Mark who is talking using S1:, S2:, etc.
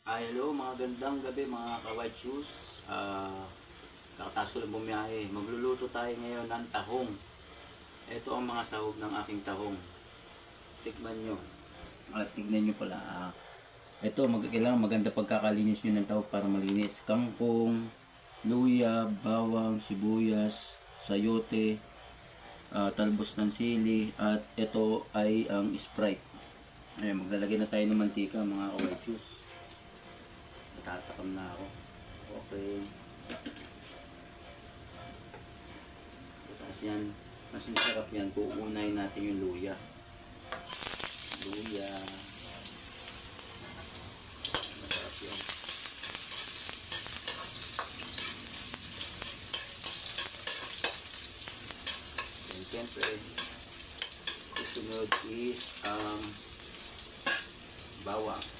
S1: Hello, mga gandang gabi mga ka-white shoes. Kakataas ko lang bumiyahe. Magluluto tayo ngayon ng tahong. Ito ang mga sahog ng aking tahong. Tikman nyo. Tignan nyo pala. Ito, kailangan maganda pagkakalinis nyo ng tahong para malinis. Kangkong, luya, bawang, sibuyas, sayote, talbos ng sili, at ito ay ang Sprite. Ayan, maglalagay na tayo ng mantika mga ka-white shoes. Tatakam na ako. Okay. Tapos yan, mas masarap yan kung unahin natin yung luya. Luya. Masarap yan. And siyempre, susunod is bawang.